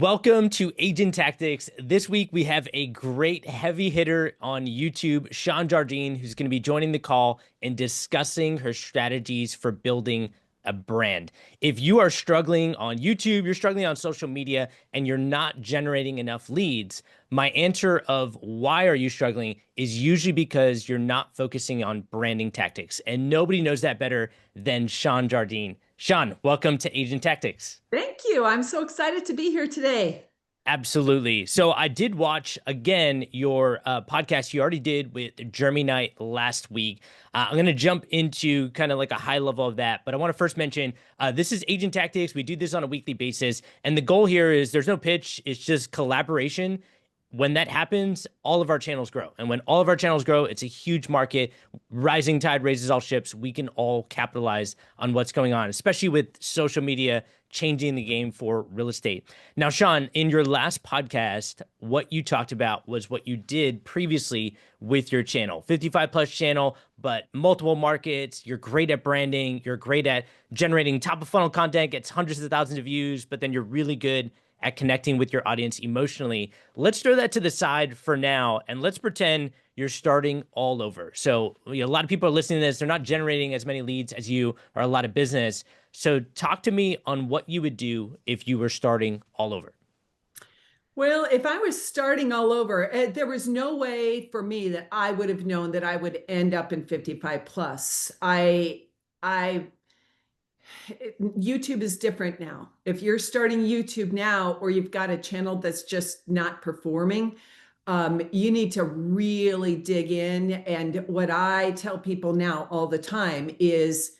Welcome to Agent Tactics. This week we have a great heavy hitter on YouTube, Shawn Jardine, who's going to be joining the call and discussing her strategies for building a brand. If you are struggling on YouTube, you're struggling on social media, and you're not generating enough leads, my answer of why are you struggling is usually because you're not focusing on branding tactics. And nobody knows that better than Shawn Jardine. Shawn, welcome to Agent Tactics. Thank you. I'm so excited to be here today. Absolutely. So I did watch again your podcast you already did with Jeremy Knight last week. I'm going to jump into kind of like a high level of that, but I want to first mention this is Agent Tactics. We do this on a weekly basis, and the goal here is there's no pitch. It's just collaboration. When that happens, all of our channels grow. And when all of our channels grow, it's a huge market. Rising tide raises all ships. We can all capitalize on what's going on, especially with social media changing the game for real estate. Now, Shawn, in your last podcast, what you talked about was what you did previously with your channel, 55 plus channel, but multiple markets. You're great at branding. You're great at generating top of funnel content, gets hundreds of thousands of views, but then you're really good at connecting with your audience emotionally. Let's throw that to the side for now, and let's pretend you're starting all over. So a lot of people are listening to this. They're not generating as many leads as you or a lot of business. So talk to me on what you would do if you were starting all over. Well, if I was starting all over, there was no way for me that I would have known that I would end up in 55 plus. YouTube is different now. If you're starting YouTube now, or you've got a channel that's just not performing, you need to really dig in. And what I tell people now all the time is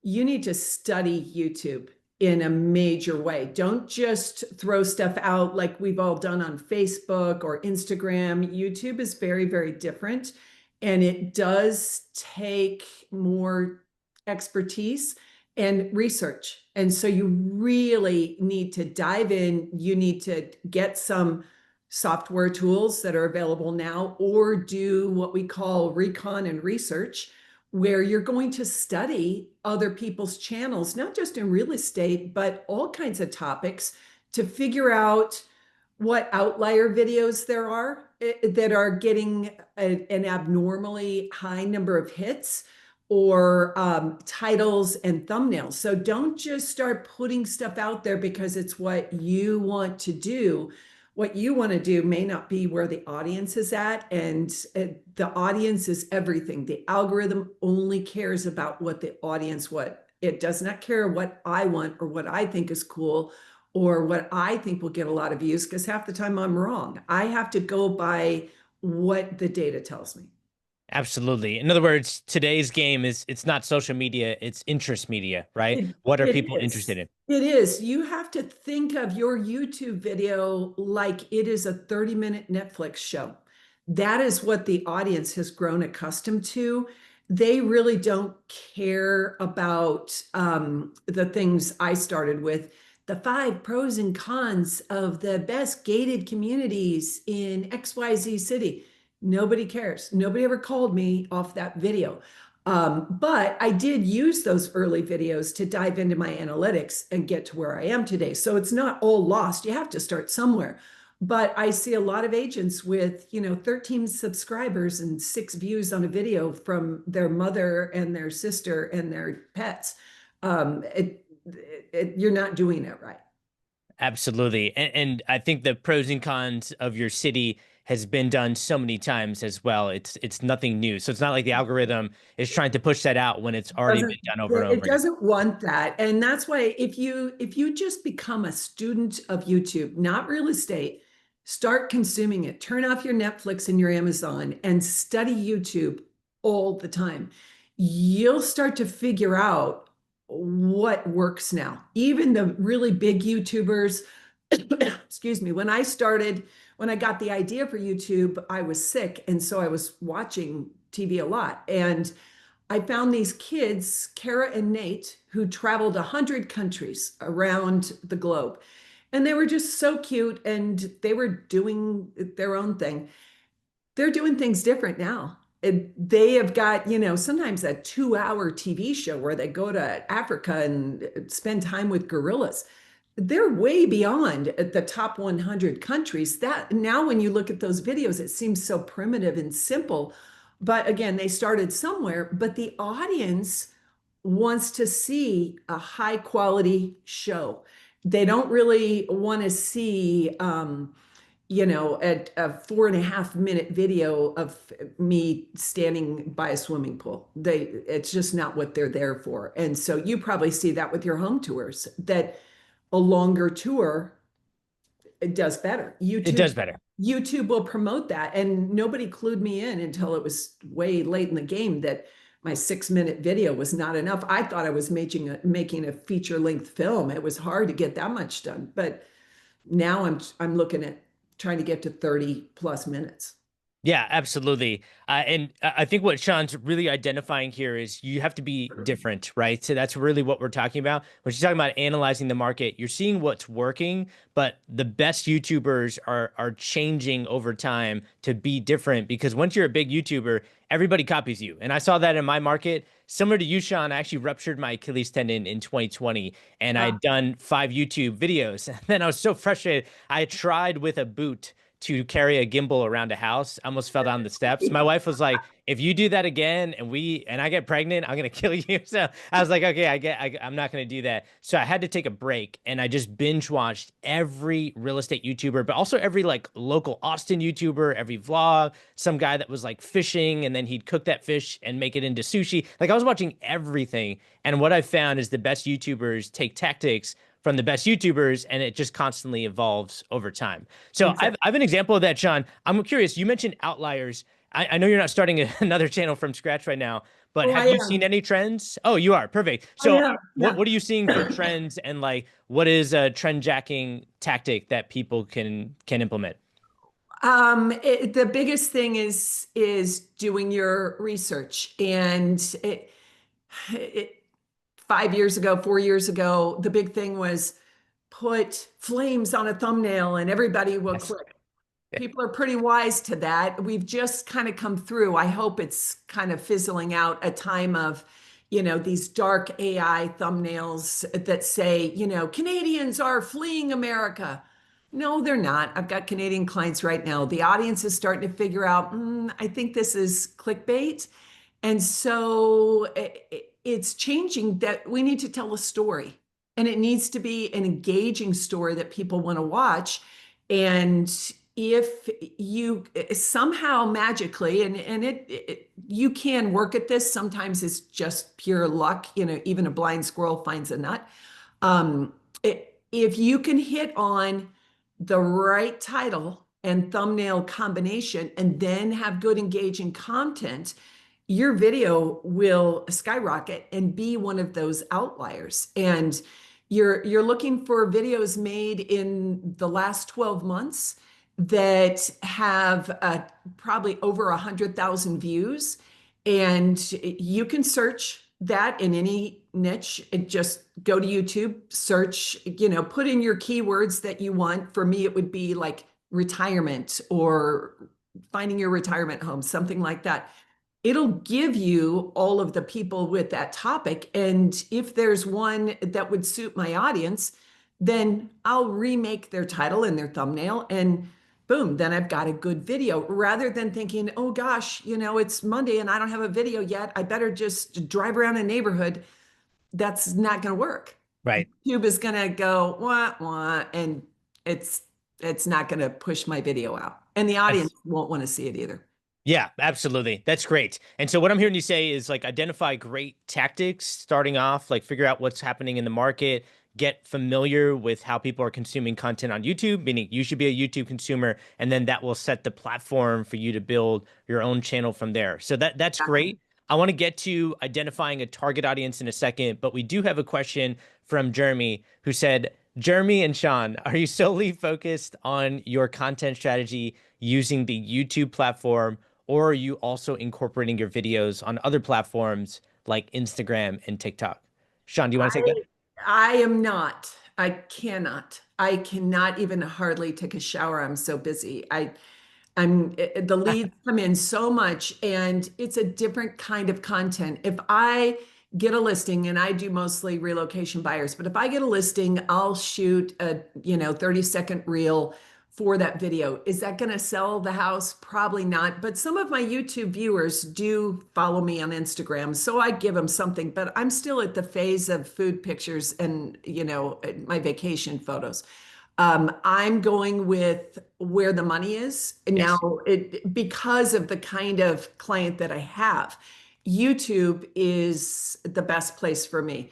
you need to study YouTube in a major way. Don't just throw stuff out like we've all done on Facebook or Instagram. YouTube is very, very different. And it does take more expertise and research. And so you really need to dive in. You need to get some software tools that are available now, or do what we call recon and research, where you're going to study other people's channels, not just in real estate, but all kinds of topics, to figure out what outlier videos there are that are getting an abnormally high number of hits, or titles and thumbnails. So don't just start putting stuff out there because it's what you want to do. What you want to do may not be where the audience is at, and the audience is everything. The algorithm only cares about what the audience what. It does not care what I want or what I think is cool or what I think will get a lot of views, because half the time I'm wrong. I have to go by what the data tells me. Absolutely. In other words, today's game is it's not social media, it's interest media, right? What are It people is. interested in? It is. You have to think of your YouTube video like it is a 30-minute Netflix show. That is what the audience has grown accustomed to. They really don't care about the things I started with. The 5 pros and cons of the best gated communities in XYZ city. Nobody cares. Nobody ever called me off that video. But I did use those early videos to dive into my analytics and get to where I am today. So it's not all lost. You have to start somewhere. But I see a lot of agents with, 13 subscribers and 6 views on a video from their mother and their sister and their pets. You're not doing it right. Absolutely. And I think the pros and cons of your city has been done so many times as well. It's nothing new. So it's not like the algorithm is trying to push that out when it's already been Doesn't done over and it over again. doesn't want that. And that's why if you just become a student of YouTube, not real estate, start consuming it. Turn off your Netflix and your Amazon and study YouTube all the time. You'll start to figure out what works now. Even the really big YouTubers, excuse me, when I got the idea for YouTube, I was sick. And so I was watching TV a lot. And I found these kids, Kara and Nate, who traveled 100 countries around the globe. And they were just so cute, and they were doing their own thing. They're doing things different now. They have got, sometimes a 2-hour TV show where they go to Africa and spend time with gorillas. they're way beyond the top 100 countries. That now, when you look at those videos, it seems so primitive and simple. But again, they started somewhere, but the audience wants to see a high quality show. They don't really want to see, a 4.5 minute video of me standing by a swimming pool. It's just not what they're there for. And so you probably see that with your home tours, that a longer tour, it does better. It does better. YouTube will promote that. And nobody clued me in until it was way late in the game that my 6 minute video was not enough. I thought I was making a feature length film. It was hard to get that much done. But now I'm looking at trying to get to 30 plus minutes. Yeah, absolutely. And I think what Shawn's really identifying here is you have to be different, right? So that's really what we're talking about. When she's talking about analyzing the market, you're seeing what's working, but the best YouTubers are changing over time to be different because once you're a big YouTuber, everybody copies you. And I saw that in my market. Similar to you, Shawn, I actually ruptured my Achilles tendon in 2020 and I had done 5 YouTube videos. And then I was so frustrated. I tried with a boot to carry a gimbal around a house. I almost fell down the steps. My wife was like, if you do that again and I get pregnant, I'm gonna kill you. So I was like, okay, I'm not gonna do that. So I had to take a break and I just binge watched every real estate YouTuber, but also every like local Austin YouTuber, every vlog, some guy that was like fishing and then he'd cook that fish and make it into sushi. Like I was watching everything. And what I found is the best YouTubers take tactics from the best YouTubers, and it just constantly evolves over time. So Exactly. I've an example of that, Shawn. I'm curious. You mentioned outliers. I know you're not starting another channel from scratch right now, but Oh, have I you seen am. any trends? Oh, you are perfect. I So am. what Yeah. are you seeing for trends, and like what is a trend jacking tactic that people can implement? The biggest thing is doing your research, and it 5 years ago, 4 years ago, the big thing was put flames on a thumbnail and everybody will Yes. click. People are pretty wise to that. We've just kind of come through. I hope it's kind of fizzling out a time of, these dark AI thumbnails that say, Canadians are fleeing America. No, they're not. I've got Canadian clients right now. The audience is starting to figure out, I think this is clickbait. And so it's changing, that we need to tell a story, and it needs to be an engaging story that people want to watch. And if you somehow magically, and you can work at this, sometimes it's just pure luck, even a blind squirrel finds a nut. Um, if you can hit on the right title and thumbnail combination and then have good engaging content, your video will skyrocket and be one of those outliers. And you're looking for videos made in the last 12 months that have probably over 100,000 views. And you can search that in any niche. Just go to YouTube, search, put in your keywords that you want. For me, it would be like retirement or finding your retirement home, something like that. It'll give you all of the people with that topic. And if there's one that would suit my audience, then I'll remake their title and their thumbnail, and boom, then I've got a good video, rather than thinking, oh gosh, it's Monday and I don't have a video yet. I better just drive around a neighborhood. That's not going to work. Right. YouTube is going to go wah wah, and it's it's not going to push my video out, and the audience won't want to see it either. Yeah, absolutely. That's great. And so what I'm hearing you say is like identify great tactics starting off, like figure out what's happening in the market, get familiar with how people are consuming content on YouTube, meaning you should be a YouTube consumer, and then that will set the platform for you to build your own channel from there. So that's great. I want to get to identifying a target audience in a second, but we do have a question from Jeremy who said, Jeremy and Shawn, are you solely focused on your content strategy using the YouTube platform, or are you also incorporating your videos on other platforms like Instagram and TikTok? Shawn, do you want to take that? I am not. I cannot. I cannot even hardly take a shower. I'm so busy. The leads come in so much, and it's a different kind of content. If I get a listing, and I do mostly relocation buyers, but if I get a listing, I'll shoot a, 30-second reel for that video. Is that going to sell the house? Probably not. But some of my YouTube viewers do follow me on Instagram, so I give them something, but I'm still at the phase of food pictures and, my vacation photos. I'm going with where the money is. Now, Yes. because of the kind of client that I have, YouTube is the best place for me.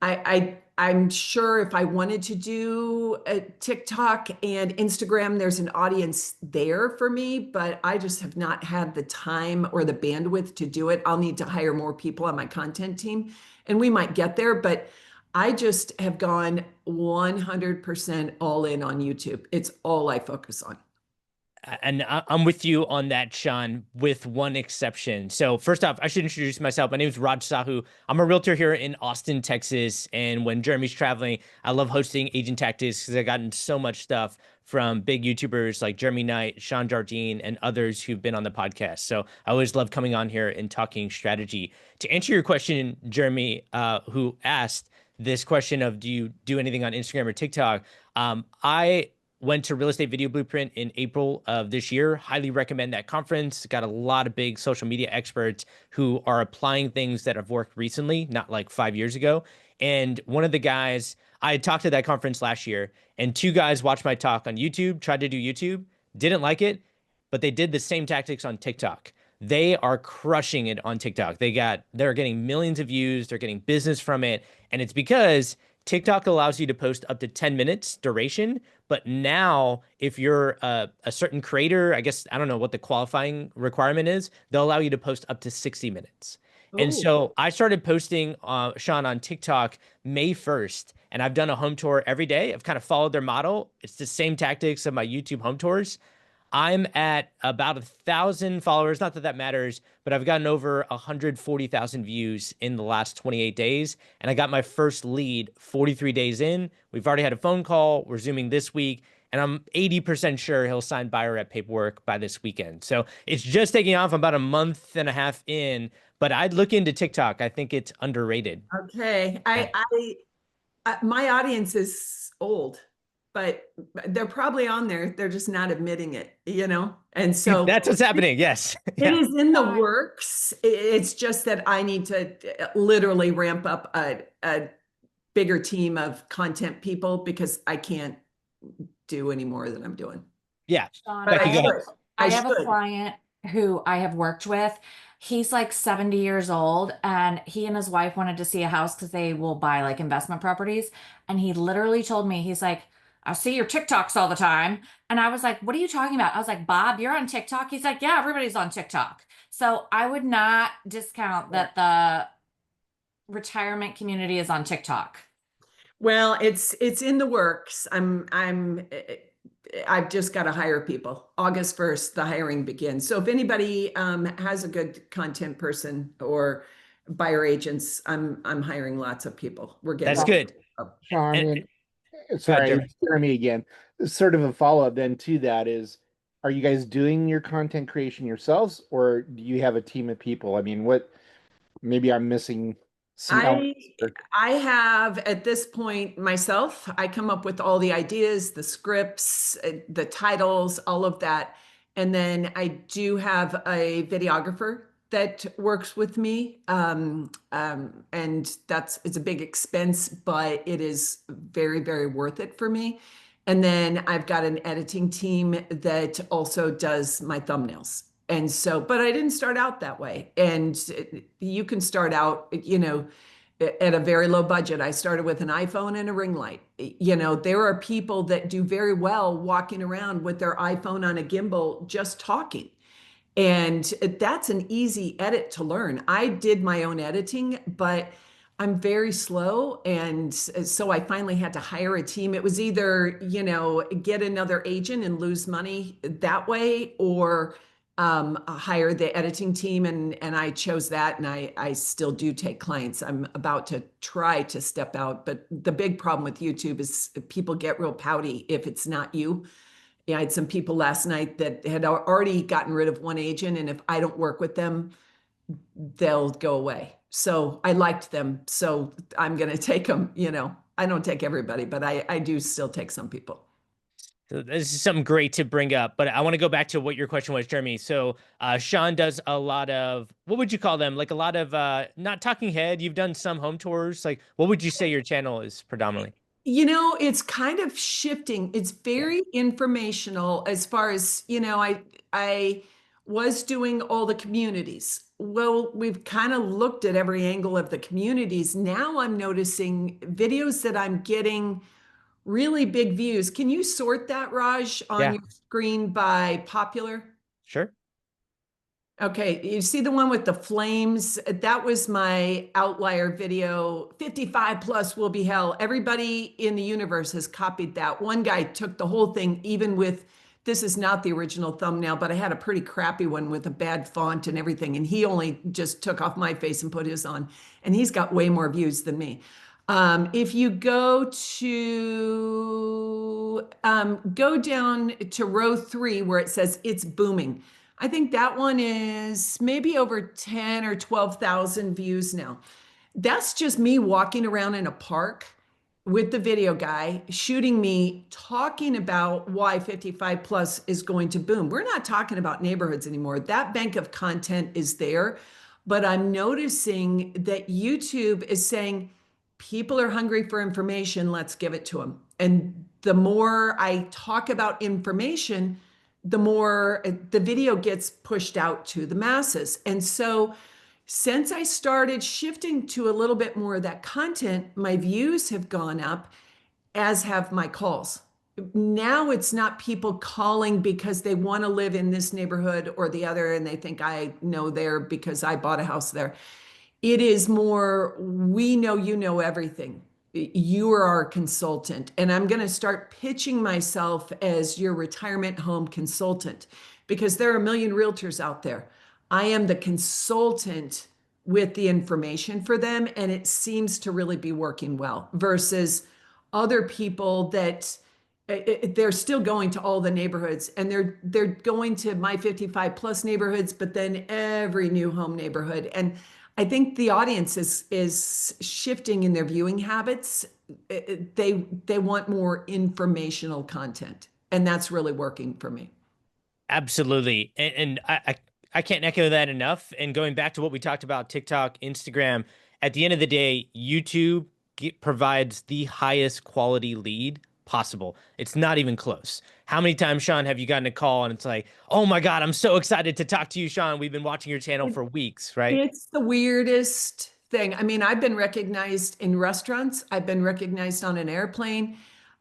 I'm sure if I wanted to do a TikTok and Instagram, there's an audience there for me, but I just have not had the time or the bandwidth to do it. I'll need to hire more people on my content team, and we might get there, but I just have gone 100% all in on YouTube. It's all I focus on. And I'm with you on that, Shawn, with one exception. So first off, I should introduce myself. My name is Raj Sahu. I'm a realtor here in Austin, Texas. And when Jeremy's traveling, I love hosting Agent Tactics because I've gotten so much stuff from big YouTubers like Jeremy Knight, Shawn Jardine, and others who've been on the podcast. So I always love coming on here and talking strategy. To answer your question, Jeremy, who asked this question of do you do anything on Instagram or TikTok? I went to Real Estate Video Blueprint in April of this year. Highly recommend that conference. Got a lot of big social media experts who are applying things that have worked recently, not like 5 years ago. And one of the guys, I had talked to that conference last year, and two guys watched my talk on YouTube, tried to do YouTube, didn't like it, but they did the same tactics on TikTok. They are crushing it on TikTok. They're getting millions of views, they're getting business from it, and it's because TikTok allows you to post up to 10 minutes duration. But now, if you're a certain creator, I guess, I don't know what the qualifying requirement is, they'll allow you to post up to 60 minutes. And Oh, so I started posting, Shawn, on TikTok May 1st, and I've done a home tour every day. I've kind of followed their model. It's the same tactics of my YouTube home tours. I'm at about 1,000 followers. Not that that matters, but I've gotten over 140,000 views in the last 28 days. And I got my first lead 43 days in. We've already had a phone call. We're Zooming this week. And I'm 80% sure he'll sign buyer rep paperwork by this weekend. So it's just taking off. I'm about a month and a half in, but I'd look into TikTok. I think it's underrated. okay. Yeah. My audience is old, but they're probably on there. They're just not admitting it. And so That's what's happening. Yes. it Yeah. is in the works. It's just that I need to literally ramp up a bigger team of content people because I can't do any more than I'm doing. Yeah. Shawn, But Becky, I go ahead. should. I I have a should. client who I have worked with. He's like 70 years old, and he and his wife wanted to see a house because they will buy like investment properties. And he literally told me, he's like, I see your TikToks all the time. And I was like, what are you talking about? I was like, Bob, you're on TikTok? He's like, yeah, everybody's on TikTok. So I would not discount that the retirement community is on TikTok. Well, it's in the works. I've just got to hire people. August 1st, the hiring begins. So if anybody has a good content person or buyer agents, I'm hiring lots of people. We're That's getting good. Shawn, And, and go ahead, sorry, Jeremy. it's Jeremy again. Sort of a follow-up then to that is, are you guys doing your content creation yourselves, or do you have a team of people? I mean, maybe I'm missing some elements. I have at this point myself, I come up with all the ideas, the scripts, the titles, all of that. And then I do have a videographer that works with me. And it's a big expense, but it is very, very worth it for me. And then I've got an editing team that also does my thumbnails. And so, but I didn't start out that way. And you can start out, at a very low budget. I started with an iPhone and a ring light. There are people that do very well walking around with their iPhone on a gimbal, just talking. And that's an easy edit to learn. I did my own editing, but I'm very slow. And so I finally had to hire a team. It was either, get another agent and lose money that way, or hire the editing team. And I chose that. And I still do take clients. I'm about to try to step out. But the big problem with YouTube is people get real pouty if it's not you. Yeah, I had some people last night that had already gotten rid of one agent. And if I don't work with them, they'll go away. So I liked them. So I'm going to take them, I don't take everybody, but I do still take some people. So this is something great to bring up, but I want to go back to what your question was, Jeremy. So Shawn does a lot of, what would you call them? Like a lot of not talking head. You've done some home tours. Like, what would you say your channel is predominantly? It's kind of shifting. It's very informational as far as, I was doing all the communities. Well, we've kind of looked at every angle of the communities. Now I'm noticing videos that I'm getting really big views. Can you sort that, Raj, on Yeah, your screen by popular? sure. Okay, you see the one with the flames? That was my outlier video. 55 plus will be hell. Everybody in the universe has copied that. One guy took the whole thing, even with, this is not the original thumbnail, but I had a pretty crappy one with a bad font and everything. And he only just took off my face and put his on. And he's got way more views than me. If you go down to row 3 where it says it's booming. I think that one is maybe over 10 or 12,000 views now. That's just me walking around in a park with the video guy shooting me talking about why 55 plus is going to boom. We're not talking about neighborhoods anymore. That bank of content is there, but I'm noticing that YouTube is saying people are hungry for information. Let's give it to them. And the more I talk about information, the more the video gets pushed out to the masses. And so since I started shifting to a little bit more of that content, my views have gone up, as have my calls. Now it's not people calling because they want to live in this neighborhood or the other, and they think I know there because I bought a house there. It is more, we know you know everything. You are our consultant. And I'm going to start pitching myself as your retirement home consultant because there are a million realtors out there. I am the consultant with the information for them. And it seems to really be working well versus other people that they're still going to all the neighborhoods and they're going to my 55 plus neighborhoods, but then every new home neighborhood. And I think the audience is shifting in their viewing habits. They want more informational content, and that's really working for me. Absolutely. And I can't echo that enough. And going back to what we talked about, TikTok, Instagram, at the end of the day, YouTube provides the highest quality lead possible. It's not even close. How many times, Shawn, have you gotten a call and it's like, oh my God, I'm so excited to talk to you, Shawn. We've been watching your channel for weeks, right? It's the weirdest thing. I mean, I've been recognized in restaurants. I've been recognized on an airplane.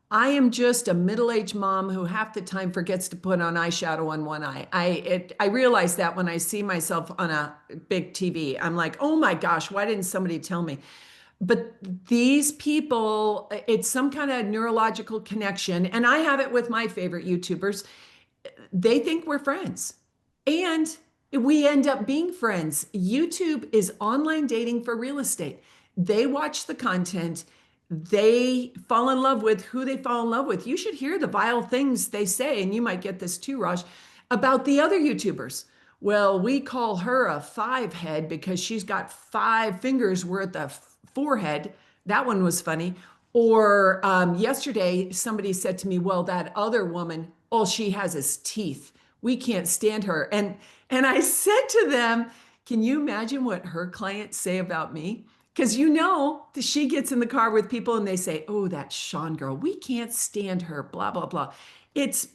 I am just a middle-aged mom who half the time forgets to put on eyeshadow on one eye. I realize that when I see myself on a big TV. I'm like, oh my gosh, why didn't somebody tell me? But these people, it's some kind of neurological connection. And I have it with my favorite YouTubers. They think we're friends. And we end up being friends. YouTube is online dating for real estate. They watch the content, they fall in love with who they fall in love with. You should hear the vile things they say, and you might get this too, Raj, about the other YouTubers. Well, we call her a 5-head because she's got 5 fingers worth of forehead. That one was funny. Or yesterday, somebody said to me, well, that other woman, all she has is teeth. We can't stand her. And I said to them, can you imagine what her clients say about me? Because she gets in the car with people and they say, oh, that Shawn girl, we can't stand her, blah, blah, blah.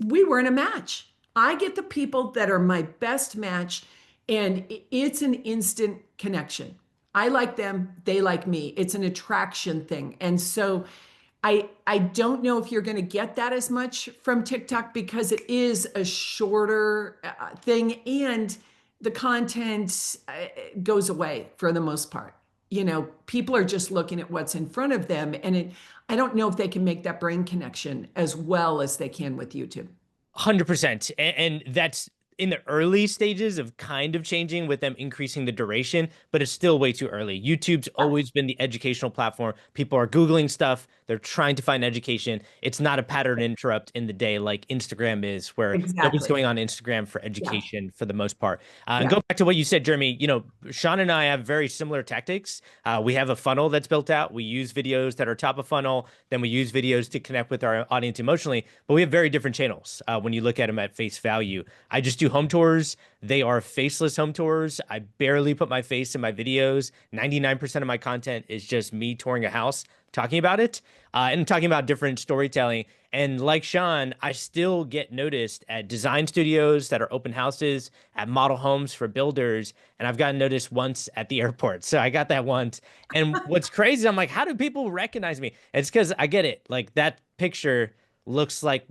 We weren't a match. I get the people that are my best match, and it's an instant connection. I like them, they like me. It's an attraction thing. And so I don't know if you're going to get that as much from TikTok because it is a shorter thing and the content goes away for the most part. People are just looking at what's in front of them, and I don't know if they can make that brain connection as well as they can with YouTube. 100%. And that's in the early stages of kind of changing with them increasing the duration, but it's still way too early. YouTube's always been the educational platform. People are Googling stuff. They're trying to find education. It's not a pattern interrupt in the day like Instagram is, where nobody's Exactly. going on Instagram for Yeah. education for the most part. And Yeah. go back to what you said, Jeremy, Shawn and I have very similar tactics. We have a funnel that's built out. We use videos that are top of funnel. Then we use videos to connect with our audience emotionally, but we have very different channels when you look at them at face value. I just do home tours. They are faceless home tours. I barely put my face in my videos. 99% of my content is just me touring a house, talking about it, and talking about different storytelling. And like Shawn, I still get noticed at design studios that are open houses, at model homes for builders, and I've gotten noticed once at the airport. So I got that once. And what's crazy, I'm like, how do people recognize me? It's because I get it. Like that picture looks like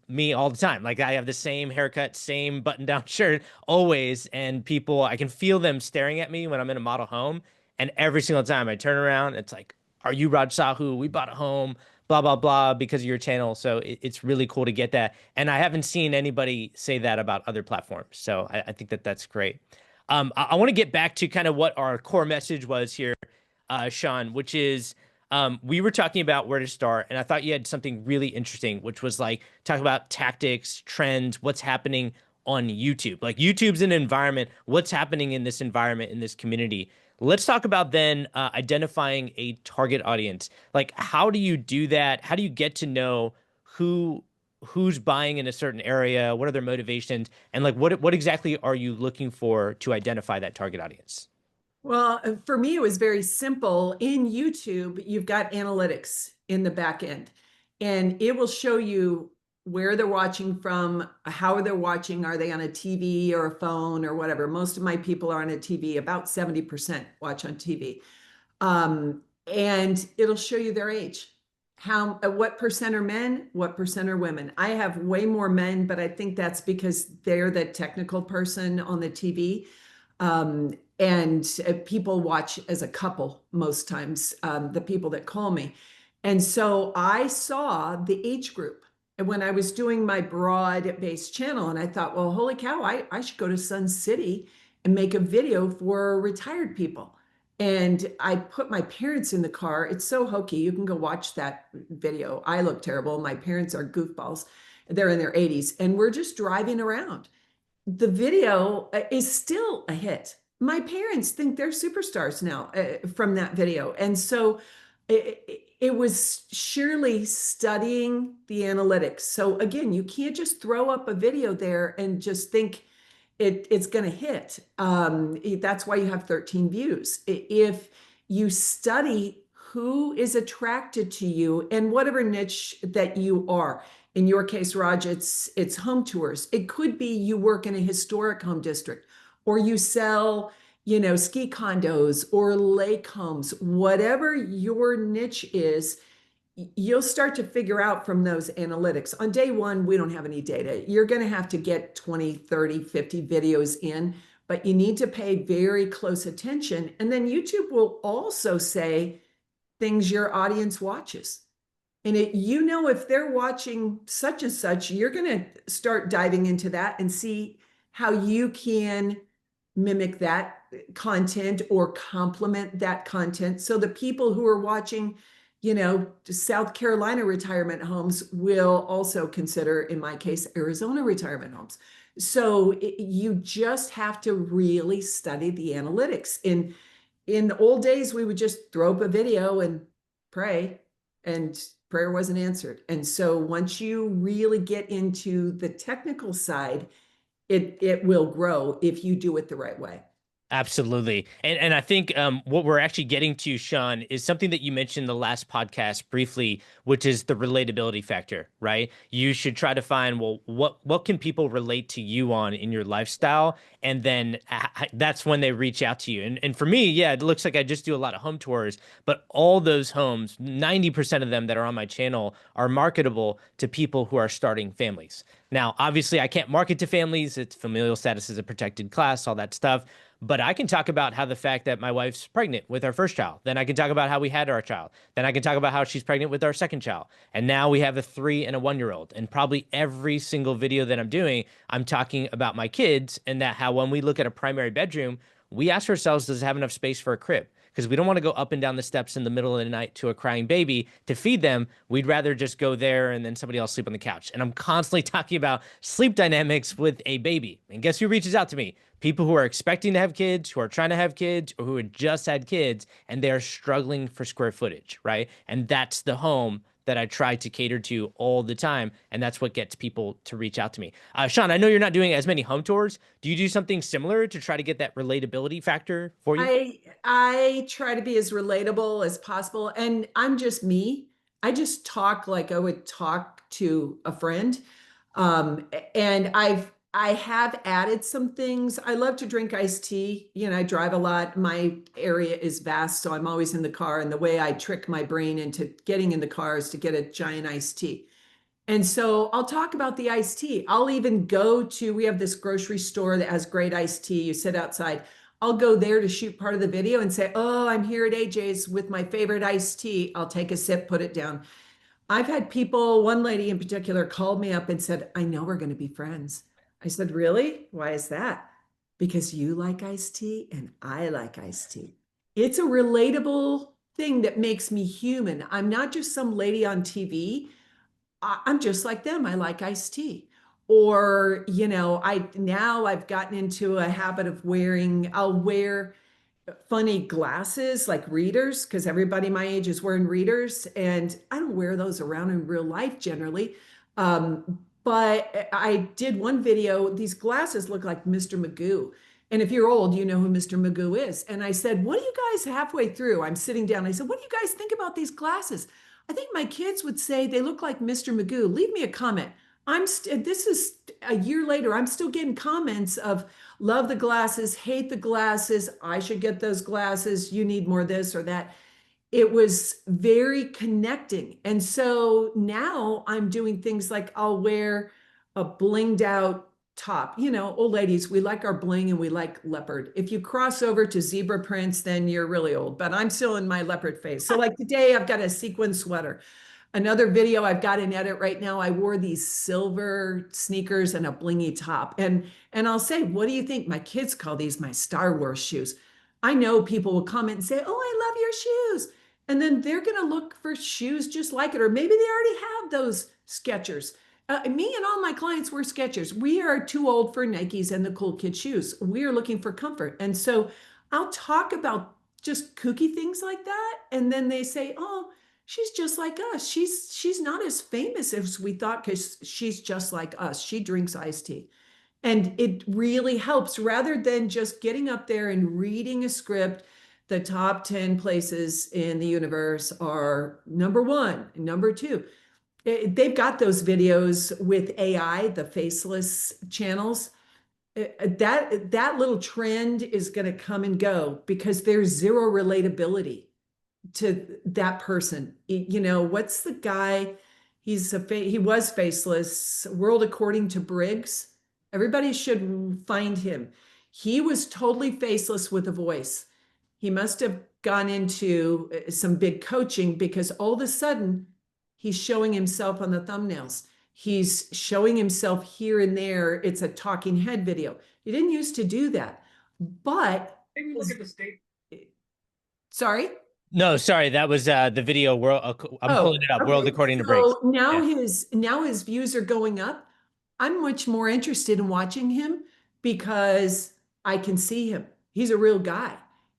me all the time. Like I have the same haircut, same button-down shirt always, and people, I can feel them staring at me when I'm in a model home. And every single time I turn around, it's like, "Are you Raj Sahu? We bought a home, blah blah blah," because of your channel." So it's really cool to get that, and I haven't seen anybody say that about other platforms. So I think that that's great. I want to get back to kind of what our core message was here, Shawn, which is we were talking about where to start, and I thought you had something really interesting, which was like talk about tactics, trends, what's happening on YouTube. Like YouTube's an environment, what's happening in this environment, in this community. Let's talk about then identifying a target audience. Like, how do you do that? How do you get to know who's buying in a certain area? What are their motivations? And like, what exactly are you looking for to identify that target audience? Well, for me, it was very simple. In YouTube, you've got analytics in the back end, and it will show you where they're watching from, how they're watching. Are they on a TV or a phone or whatever? Most of my people are on a TV, about 70% watch on TV. And it'll show you their age. What percent are men, what percent are women? I have way more men, but I think that's because they're the technical person on the TV. And people watch as a couple most times, the people that call me. And so I saw the age group when I was doing my broad-based channel, and I thought, well, holy cow, I should go to Sun City and make a video for retired people. And I put my parents in the car. It's so hokey. You can go watch that video. I look terrible. My parents are goofballs. They're in their 80s, and we're just driving around. The video is still a hit. My parents think they're superstars now from that video. And so it was surely studying the analytics. So again, you can't just throw up a video there and just think it's going to hit. That's why you have 13 views. If you study who is attracted to you and whatever niche that you are. In your case, Raj, it's home tours. It could be you work in a historic home district, or you sell, ski condos or lake homes. Whatever your niche is, you'll start to figure out from those analytics. On day one, we don't have any data. You're going to have to get 20, 30, 50 videos in, but you need to pay very close attention. And then YouTube will also say things your audience watches. And if they're watching such and such, you're going to start diving into that and see how you can mimic that content or complement that content. So the people who are watching, South Carolina retirement homes will also consider, in my case, Arizona retirement homes. So you just have to really study the analytics. In the old days, we would just throw up a video and pray, and prayer wasn't answered. And so once you really get into the technical side, it will grow if you do it the right way. Absolutely. And I think what we're actually getting to, Shawn, is something that you mentioned in the last podcast briefly, which is the relatability factor, right? You should try to find, well, what can people relate to you on in your lifestyle? And then that's when they reach out to you. And for me, yeah, it looks like I just do a lot of home tours, but all those homes, 90% of them that are on my channel are marketable to people who are starting families. Now, obviously, I can't market to families. It's familial status is a protected class, all that stuff. but I can talk about how the fact that my wife's pregnant with our first child. Then I can talk about how we had our child. Then I can talk about how she's pregnant with our second child. And now we have a 3 and a 1-year-old. And probably every single video that I'm doing, I'm talking about my kids, and that how when we look at a primary bedroom, we ask ourselves, does it have enough space for a crib? Because we don't want to go up and down the steps in the middle of the night to a crying baby to feed them. We'd rather just go there and then somebody else sleep on the couch. And I'm constantly talking about sleep dynamics with a baby. And guess who reaches out to me? People who are expecting to have kids, who are trying to have kids, or who had just had kids, and they're struggling for square footage, right? And that's the home that I try to cater to all the time. And that's what gets people to reach out to me. Shawn, I know you're not doing as many home tours. Do you do something similar to try to get that relatability factor for you? I try to be as relatable as possible, and I'm just me. I just talk like I would talk to a friend. And I have added some things. I love to drink iced tea. You know, I drive a lot. My area is vast, so I'm always in the car. And the way I trick my brain into getting in the car is to get a giant iced tea. And so I'll talk about the iced tea. I'll even go to, we have this grocery store that has great iced tea. You sit outside. I'll go there to shoot part of the video and say, oh, I'm here at AJ's with my favorite iced tea. I'll take a sip, put it down. I've had people, one lady in particular called me up and said, I know we're going to be friends. I said, really? Why is that? Because you like iced tea and I like iced tea. It's a relatable thing that makes me human. I'm not just some lady on TV. I'm just like them. I like iced tea. Or, you know, I've gotten into a habit of I'll wear funny glasses like readers, because everybody my age is wearing readers, and I don't wear those around in real life generally. But I did one video. These glasses look like Mr. Magoo. And if you're old, you know who Mr. Magoo is. And I said, what do you guys halfway through? I'm sitting down. I said, what do you guys think about these glasses? I think my kids would say they look like Mr. Magoo. Leave me a comment. This is a year later. I'm still getting comments of love the glasses, hate the glasses. I should get those glasses. You need more this or that. It was very connecting. And so now I'm doing things like I'll wear a blinged out top. You know, old ladies, we like our bling and we like leopard. If you cross over to zebra prints, then you're really old, but I'm still in my leopard phase. So like today I've got a sequin sweater. Another video I've got in edit right now, I wore these silver sneakers and a blingy top. And I'll say, what do you think? My kids call these my Star Wars shoes. I know people will comment and say, oh, I love your shoes. And then they're going to look for shoes just like it. Or maybe they already have those Skechers. Me and all my clients wear Skechers. We are too old for Nikes and the cool kid shoes. We are looking for comfort. And so I'll talk about just kooky things like that. And then they say, oh, she's just like us. She's not as famous as we thought because she's just like us. She drinks iced tea. And it really helps rather than just getting up there and reading a script. The top 10 places in the universe are number 1, number 2. They've got those videos with AI, the faceless channels. That little trend is going to come and go because there's zero relatability to that person. You know, what's the guy? He was faceless. World According to Briggs. Everybody should find him. He was totally faceless with a voice. He must have gone into some big coaching because all of a sudden he's showing himself on the thumbnails. He's showing himself here and there. It's a talking head video. He didn't used to do that, but Maybe look at the state. Sorry. No, sorry, that was the video. I'm pulling it up. Okay. World According to Briggs. So now Yeah. his views are going up. I'm much more interested in watching him because I can see him. He's a real guy.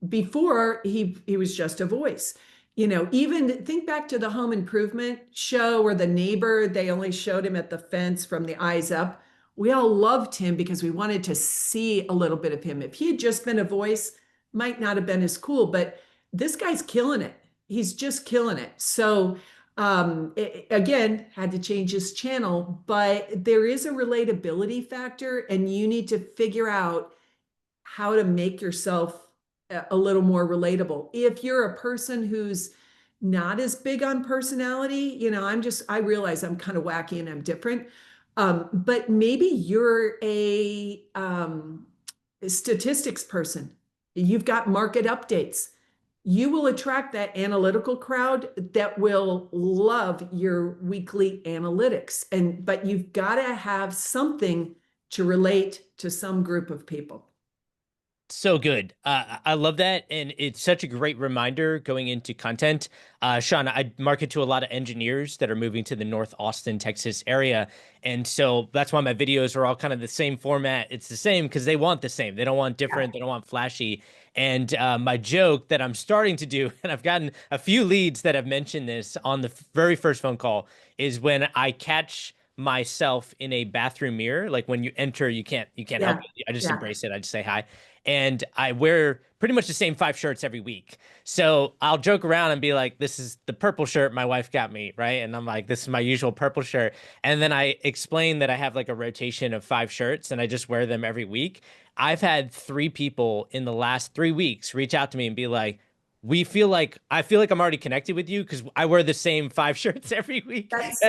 Before he was just a voice. You know, even think back to the home improvement show where the neighbor, they only showed him at the fence from the eyes up. We all loved him because we wanted to see a little bit of him. If he had just been a voice, might not have been as cool, but this guy's killing it. He's just killing it. So again, had to change his channel, but there is a relatability factor and you need to figure out how to make yourself a little more relatable. If you're a person who's not as big on personality, you know, I realize I'm kind of wacky and I'm different. But maybe you're statistics person. You've got market updates. You will attract that analytical crowd that will love your weekly analytics. But you've got to have something to relate to some group of people. So good. I love that. And it's such a great reminder going into content. Shawn, I market to a lot of engineers that are moving to the North Austin, Texas area. And so that's why my videos are all kind of the same format. It's the same because they want the same. They don't want different. They don't want flashy. And my joke that I'm starting to do, and I've gotten a few leads that have mentioned this on the very first phone call, is when I catch myself in a bathroom mirror, like when you enter, you can't help it. I just embrace it. I just say hi. And I wear pretty much the same 5 shirts every week. So I'll joke around and be like, this is the purple shirt my wife got me, right? And I'm like, this is my usual purple shirt. And then I explain that I have like a rotation of 5 shirts and I just wear them every week. I've had 3 people in the last 3 weeks reach out to me and be like, I feel like I'm already connected with you because I wear the same 5 shirts every week. That's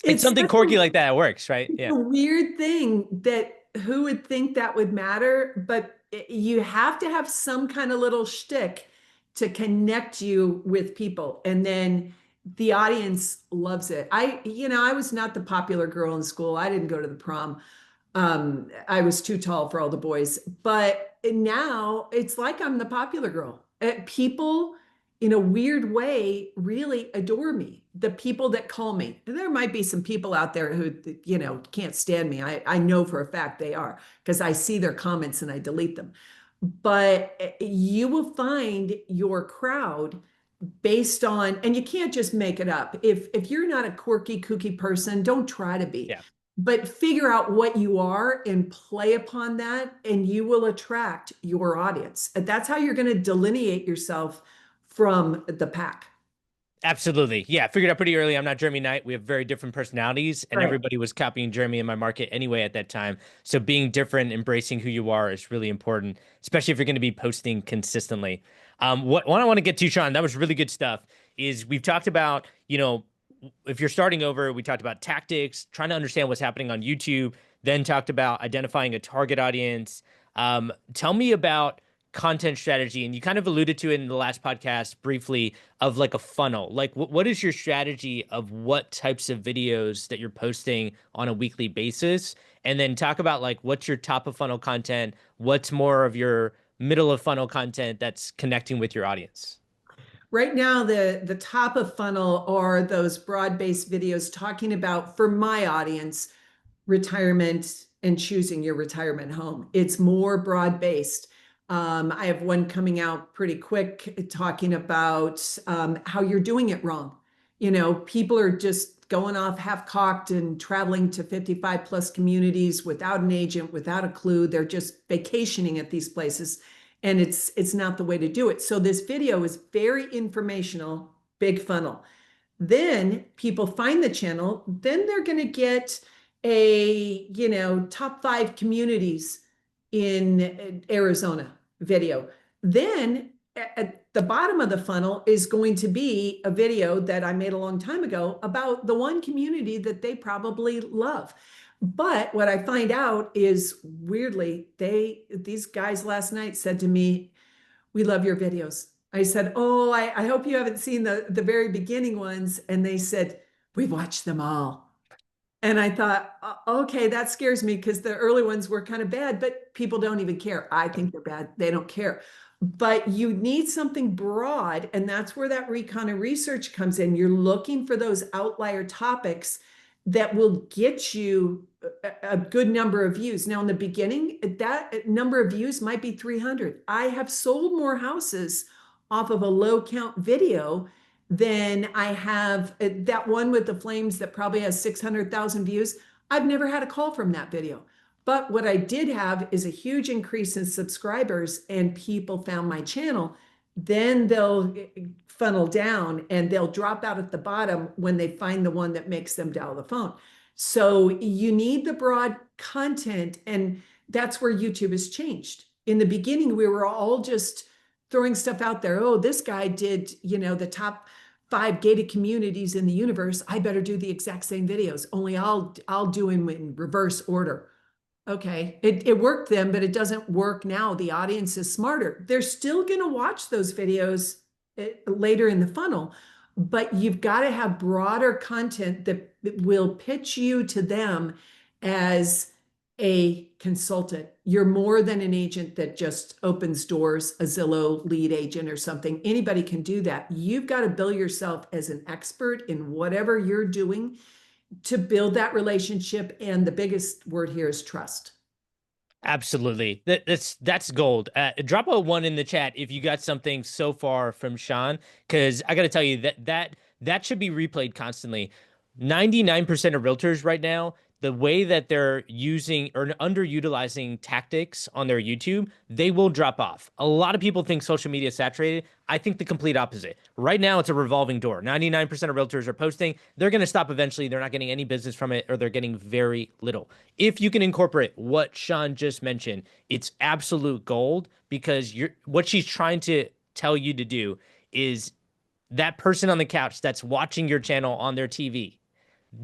It's something quirky like that. It works, right? It's Yeah. a weird thing that who would think that would matter, but you have to have some kind of little shtick to connect you with people. And then the audience loves it. I was not the popular girl in school. I didn't go to the prom. I was too tall for all the boys, but now it's like I'm the popular girl. People, in a weird way, really adore me. The people that call me, and there might be some people out there who, can't stand me. I know for a fact they are because I see their comments and I delete them. But you will find your crowd based on, and you can't just make it up. If you're not a quirky, kooky person, don't try to be. Yeah. But figure out what you are and play upon that, and you will attract your audience. And that's how you're going to delineate yourself from the pack. Absolutely. Yeah, I figured out pretty early I'm not Jeremy Knight. We have very different personalities, and Right. everybody was copying Jeremy in my market anyway at that time. So being different, embracing who you are is really important, especially if you're going to be posting consistently. What I want to get to, Shawn, that was really good stuff, is we've talked about, if you're starting over, we talked about tactics, trying to understand what's happening on YouTube, then talked about identifying a target audience. Tell me about content strategy, and you kind of alluded to it in the last podcast briefly, of like a funnel. Like what is your strategy of what types of videos that you're posting on a weekly basis? And then talk about like what's your top of funnel content, what's more of your middle of funnel content that's connecting with your audience. Right now, the top of funnel are those broad-based videos talking about, for my audience, retirement and choosing your retirement home. It's more broad-based. I have one coming out pretty quick talking about how you're doing it wrong. People are just going off half-cocked and traveling to 55 plus communities without an agent, without a clue. They're just vacationing at these places, and it's not the way to do it. So this video is very informational, big funnel. Then people find the channel, then they're going to get a, top 5 communities in Arizona video. Then at the bottom of the funnel is going to be a video that I made a long time ago about the one community that they probably love. But what I find out is, weirdly, these guys last night said to me, "We love your videos." I said, "Oh, I hope you haven't seen the very beginning ones." And they said, "We've watched them all." And I thought, okay, that scares me because the early ones were kind of bad, but people don't even care. I think they're bad. They don't care. But you need something broad, and that's where that recon and research comes in. You're looking for those outlier topics that will get you a good number of views. Now, in the beginning, that number of views might be 300. I have sold more houses off of a low count video than I have that one with the flames that probably has 600,000 views. I've never had a call from that video. But what I did have is a huge increase in subscribers, and people found my channel. Then they'll funnel down and they'll drop out at the bottom when they find the one that makes them dial the phone. So you need the broad content, and that's where YouTube has changed. In the beginning, we were all just throwing stuff out there. Oh, this guy did, the top 5 gated communities in the universe. I better do the exact same videos, only I'll do them in reverse order. Okay, it worked then, but it doesn't work now. The audience is smarter. They're still going to watch those videos later in the funnel, but you've got to have broader content that will pitch you to them as a consultant. You're more than an agent that just opens doors, a Zillow lead agent or something. Anybody can do that. You've got to bill yourself as an expert in whatever you're doing to build that relationship. And the biggest word here is trust. Absolutely. That's gold. Drop a one in the chat if you got something so far from Shawn, because I got to tell you that should be replayed constantly. 99% of realtors right now, the way that they're using or underutilizing tactics on their YouTube, they will drop off. A lot of people think social media is saturated. I think the complete opposite. Right now, it's a revolving door. 99% of realtors are posting. They're going to stop eventually. They're not getting any business from it, or they're getting very little. If you can incorporate what Shawn just mentioned, it's absolute gold, because what she's trying to tell you to do is that person on the couch that's watching your channel on their TV.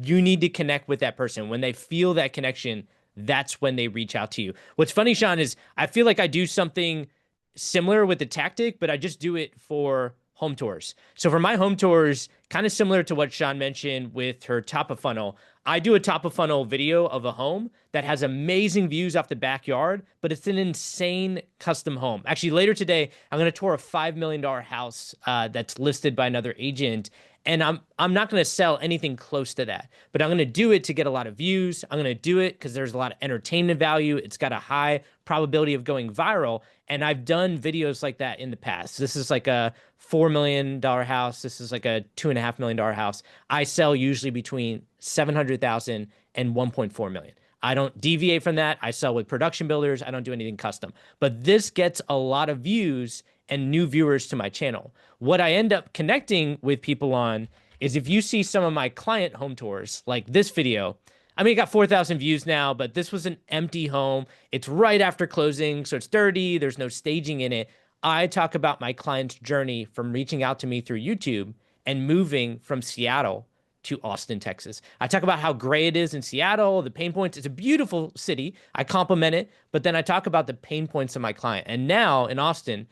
You need to connect with that person. When they feel that connection, that's when they reach out to you. What's funny, Shawn, is I feel like I do something similar with the tactic, but I just do it for home tours. So for my home tours, kind of similar to what Shawn mentioned with her top of funnel, I do a top of funnel video of a home that has amazing views off the backyard, but it's an insane custom home. Actually, later today, I'm going to tour a $5 million house that's listed by another agent. And I'm not going to sell anything close to that, but I'm going to do it to get a lot of views. I'm going to do it because there's a lot of entertainment value. It's got a high probability of going viral. And I've done videos like that in the past. This is like a $4 million house. This is like a $2.5 million house. I sell usually between 700,000 and 1.4 million. I don't deviate from that. I sell with production builders. I don't do anything custom, but this gets a lot of views and new viewers to my channel. What I end up connecting with people on is, if you see some of my client home tours, like this video, I mean, it got 4,000 views now, but this was an empty home. It's right after closing, so it's dirty. There's no staging in it. I talk about my client's journey from reaching out to me through YouTube and moving from Seattle to Austin, Texas. I talk about how great it is in Seattle, the pain points. It's a beautiful city. I compliment it, but then I talk about the pain points of my client. And now in Austin,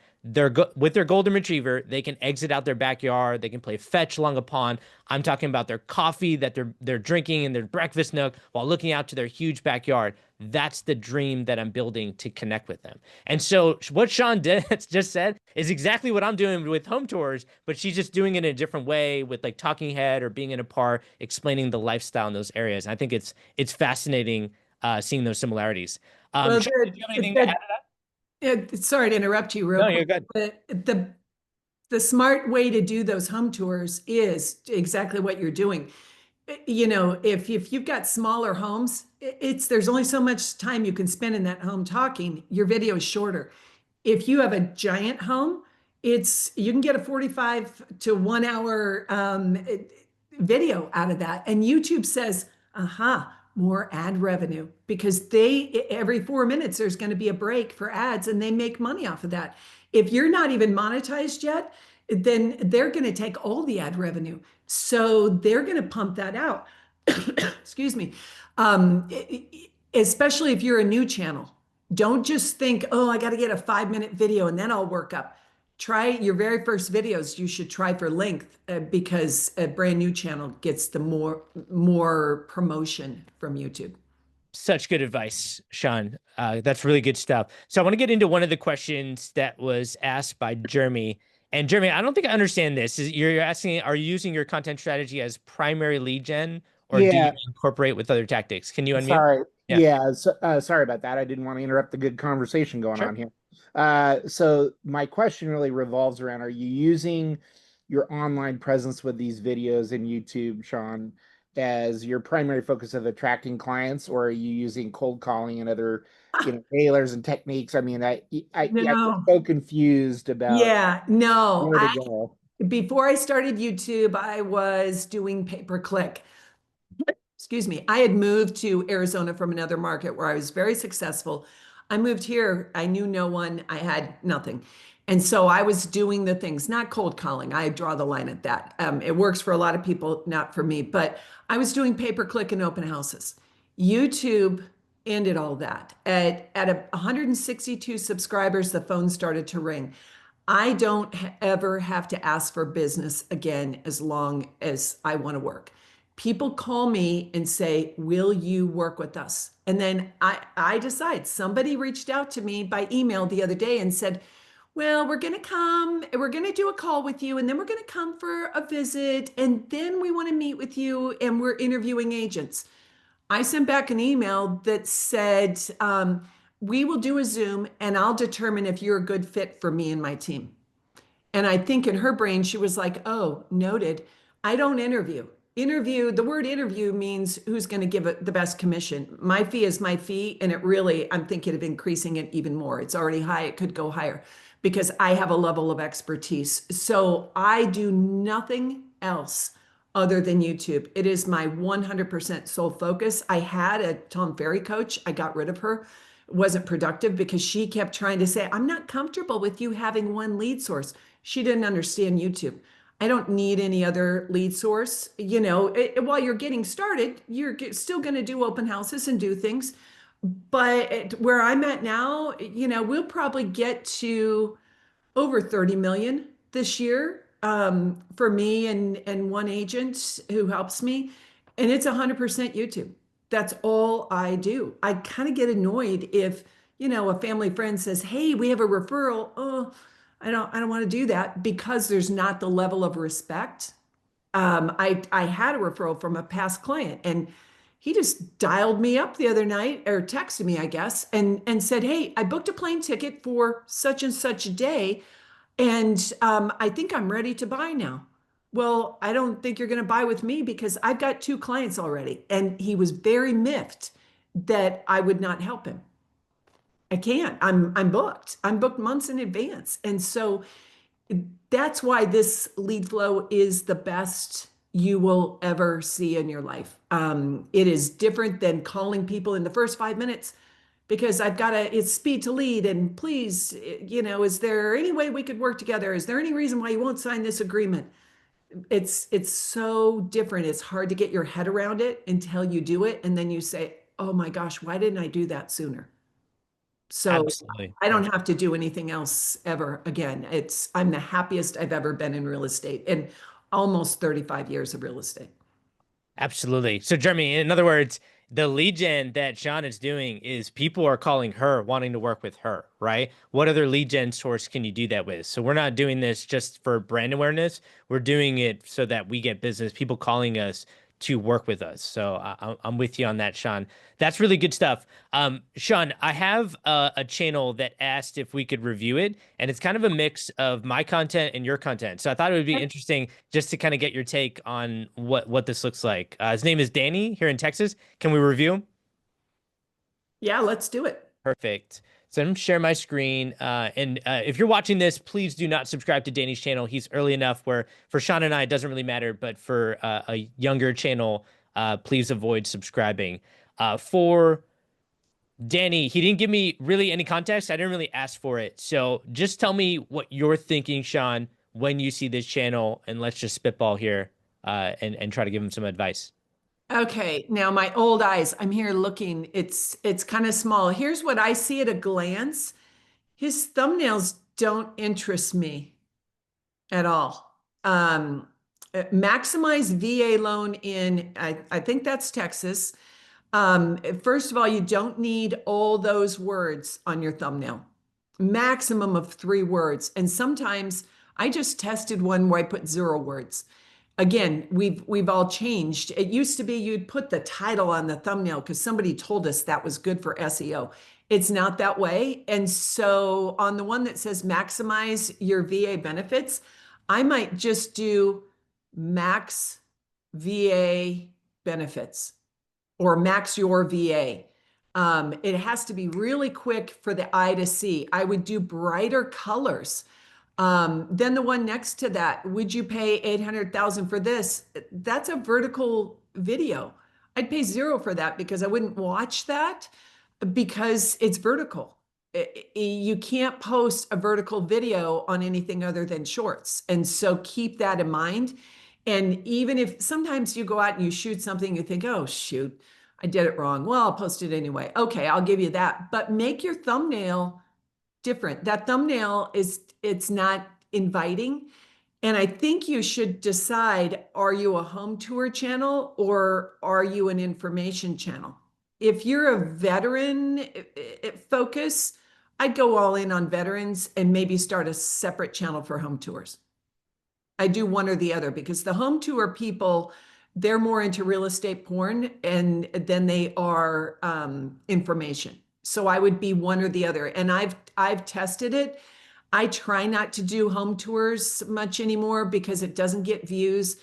with their golden retriever, they can exit out their backyard. They can play fetch along a pond. I'm talking about their coffee that they're drinking in their breakfast nook while looking out to their huge backyard. That's the dream that I'm building to connect with them. And so what Shawn just said is exactly what I'm doing with home tours, but she's just doing it in a different way, with like talking head or being in a park, explaining the lifestyle in those areas. And I think it's fascinating seeing those similarities. Well, Shawn, did you have anything to add to that? sorry to interrupt you real No, quick. you're good. But the smart way to do those home tours is exactly what you're doing. You know, if you've got smaller homes, there's only so much time you can spend in that home talking. Your video is shorter. If you have a giant home, you can get a 45 to 1 hour video out of that. And YouTube says, aha, more ad revenue, because every 4 minutes there's going to be a break for ads, and they make money off of that. If you're not even monetized yet, then they're going to take all the ad revenue. So they're going to pump that out. Excuse me. Especially if you're a new channel. Don't just think, oh, I got to get a 5-minute video and then I'll work up. Try your very first videos. You should try for length, because a brand new channel gets the more promotion from YouTube. Such good advice, Shawn. That's really good stuff. So I want to get into one of the questions that was asked by Jeremy. And Jeremy, I don't think I understand this. You're asking, are you using your content strategy as primary lead gen, or do you incorporate with other tactics? Can you unmute? Sorry. Yeah. Sorry about that. I didn't want to interrupt the good conversation going on here. So my question really revolves around, are you using your online presence with these videos in YouTube, Shawn, as your primary focus of attracting clients, or are you using cold calling and other, tailors and techniques? I mean, I'm so confused about where to go. Before I started YouTube, I was doing pay-per-click. Excuse me. I had moved to Arizona from another market where I was very successful. I moved here. I knew no one. I had nothing. And so I was doing the things, not cold calling. I draw the line at that. It works for a lot of people, not for me. But I was doing pay-per-click and open houses. YouTube ended all that. At 162 subscribers, the phone started to ring. I don't ever have to ask for business again as long as I want to work. People call me and say, will you work with us? And then I decide. Somebody reached out to me by email the other day and said, well, we're going to come, we're going to do a call with you, and then we're going to come for a visit, and then we want to meet with you, and we're interviewing agents. I sent back an email that said, we will do a Zoom and I'll determine if you're a good fit for me and my team. And I think in her brain, she was like, oh, noted. I don't interview. Interview, the word interview means who's going to give it the best commission. My fee is my fee. And it really, I'm thinking of increasing it even more. It's already high. It could go higher because I have a level of expertise. So I do nothing else other than YouTube. It is my 100% sole focus. I had a Tom Ferry coach. I got rid of her. It wasn't productive because she kept trying to say, I'm not comfortable with you having one lead source. She didn't understand YouTube. I don't need any other lead source. You know, while you're getting started, you're still going to do open houses and do things. But where I'm at now, you know, we'll probably get to over 30 million this year for me and one agent who helps me. And it's 100% YouTube. That's all I do. I kind of get annoyed if, you know, a family friend says, hey, we have a referral. Oh, I don't want to do that because there's not the level of respect. I had a referral from a past client and he just dialed me up the other night or texted me, I guess, and said, hey, I booked a plane ticket for such and such a day. And I think I'm ready to buy now. Well, I don't think you're going to buy with me because I've got 2 clients already. And he was very miffed that I would not help him. I can't. I'm booked. I'm booked months in advance. And so that's why this lead flow is the best you will ever see in your life. It is different than calling people in the first 5 minutes because it's speed to lead. And please, you know, is there any way we could work together? Is there any reason why you won't sign this agreement? It's so different. It's hard to get your head around it until you do it. And then you say, oh my gosh, why didn't I do that sooner? So Absolutely. I don't have to do anything else ever again. I'm the happiest I've ever been in real estate and almost 35 years of real estate. Absolutely. So, Jeremy, in other words, the lead gen that Shawn is doing is people are calling her wanting to work with her, right? What other lead gen source can you do that with? So we're not doing this just for brand awareness. We're doing it so that we get business, people calling us to work with us. So I'm with you on that, Shawn. That's really good stuff. Shawn, I have a channel that asked if we could review it, and it's kind of a mix of my content and your content. So I thought it would be interesting just to kind of get your take on what this looks like. His name is Danny here in Texas. Can we review him? Yeah, let's do it. Perfect. So I'm gonna share my screen. And if you're watching this, please do not subscribe to Danny's channel. He's early enough where for Shawn and I, it doesn't really matter, but for a younger channel, please avoid subscribing. For Danny, he didn't give me really any context. I didn't really ask for it. So just tell me what you're thinking, Shawn, when you see this channel, and let's just spitball here and try to give him some advice. Okay, now my old eyes, I'm here looking. It's kind of small. Here's what I see at a glance. His thumbnails don't interest me at all. Maximize VA loan in, I think that's Texas. First of all, you don't need all those words on your thumbnail. Maximum of 3 words. And sometimes I just tested one where I put 0 words. Again, we've all changed. It used to be you'd put the title on the thumbnail because somebody told us that was good for SEO. It's not that way. And so on the one that says maximize your VA benefits, I might just do max VA benefits or max your VA. It has to be really quick for the eye to see. I would do brighter colors. Then the one next to that, would you pay 800,000 for this? That's a vertical video. I'd pay 0 for that because I wouldn't watch that because it's vertical. You can't post a vertical video on anything other than shorts. And so keep that in mind. And even if sometimes you go out and you shoot something, you think, oh, shoot, I did it wrong. Well, I'll post it anyway. Okay, I'll give you that. But make your thumbnail different. That thumbnail it's not inviting. And I think you should decide, are you a home tour channel or are you an information channel? If you're a veteran focus, I'd go all in on veterans and maybe start a separate channel for home tours. I do one or the other because the home tour people, they're more into real estate porn and than they are information. So I would be one or the other. And I've tested it. I try not to do home tours much anymore because it doesn't get views.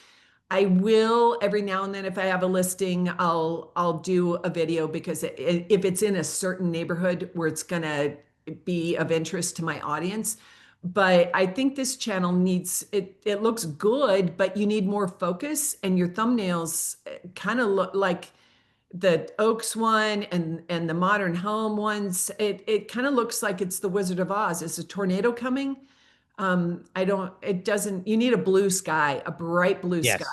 I will every now and then if I have a listing, I'll do a video because if it's in a certain neighborhood where it's gonna be of interest to my audience. But I think this channel needs it looks good, but you need more focus and your thumbnails kind of look like the Oaks one and the modern home ones. It kind of looks like it's the Wizard of Oz. Is a tornado coming? It doesn't, you need a blue sky, a bright blue sky.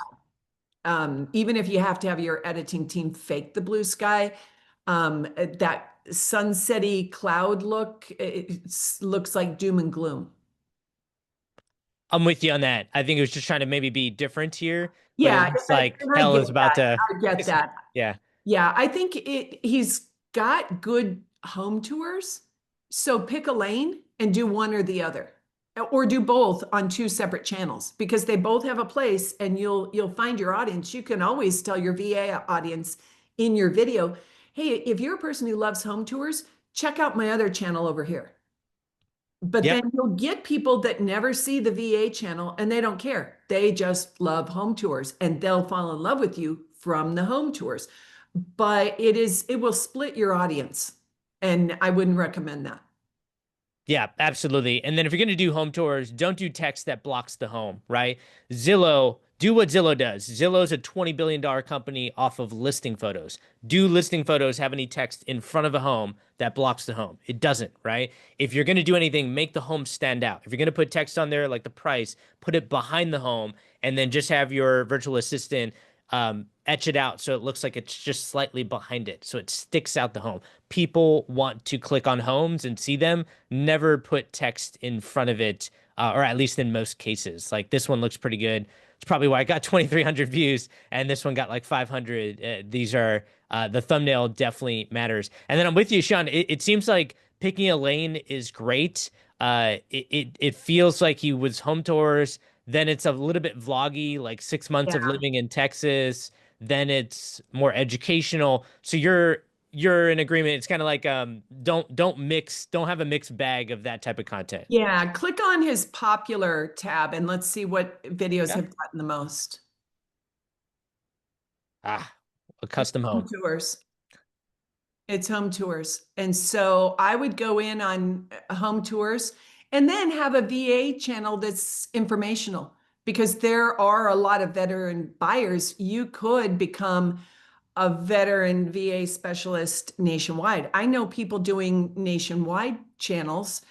Yes. Even if you have to have your editing team fake the blue sky, that sunsetty cloud look, it looks like doom and gloom. I'm with you on that. I think it was just trying to maybe be different here, but it Yeah, looks like and I hell get is about that. to. I get that. Yeah. Yeah, I think he's got good home tours. So pick a lane and do one or the other. Or do both on two separate channels because they both have a place and you'll find your audience. You can always tell your VA audience in your video, hey, if you're a person who loves home tours, check out my other channel over here. But Yep. then you'll get people that never see the VA channel and they don't care. They just love home tours and they'll fall in love with you from the home tours. But it will split your audience. And I wouldn't recommend that. Yeah, absolutely. And then if you're going to do home tours, don't do text that blocks the home, right? Zillow, do what Zillow does. Zillow's a $20 billion company off of listing photos. Do listing photos have any text in front of a home that blocks the home? It doesn't, right? If you're going to do anything, make the home stand out. If you're going to put text on there like the price, put it behind the home and then just have your virtual assistant etch it out so it looks like it's just slightly behind it. So it sticks out the home. People want to click on homes and see them. Never put text in front of it, or at least in most cases. Like this one looks pretty good. It's probably why I got 2,300 views and this one got like 500. These are the thumbnail definitely matters. And then I'm with you, Shawn. It seems like picking a lane is great. It feels like he was home tours. Then it's a little bit vloggy, like 6 months of Yeah. living in Texas. Then it's more educational. So you're in agreement. It's kind of like don't have a mixed bag of that type of content. Yeah, click on his popular tab and let's see what videos Yeah. have gotten the most. Ah, a custom Home home. tours. It's home tours. And so I would go in on home tours and then have a VA channel that's informational because there are a lot of veteran buyers. You could become a veteran VA specialist nationwide. I know people doing nationwide channels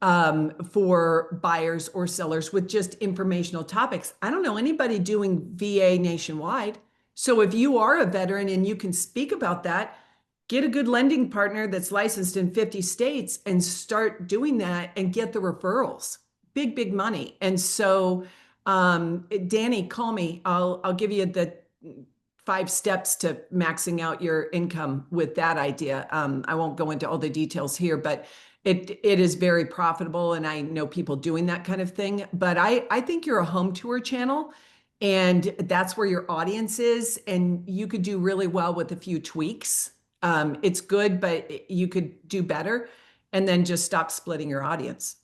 for buyers or sellers with just informational topics. I don't know anybody doing VA nationwide. So if you are a veteran and you can speak about that, get a good lending partner that's licensed in 50 states and start doing that and get the referrals. Big, big money. And so, Danny, call me. I'll give you the 5 steps to maxing out your income with that idea. I won't go into all the details here, but it is very profitable. And I know people doing that kind of thing. But I think you're a home tour channel and that's where your audience is. And you could do really well with a few tweaks. It's good, but you could do better and then just stop splitting your audience.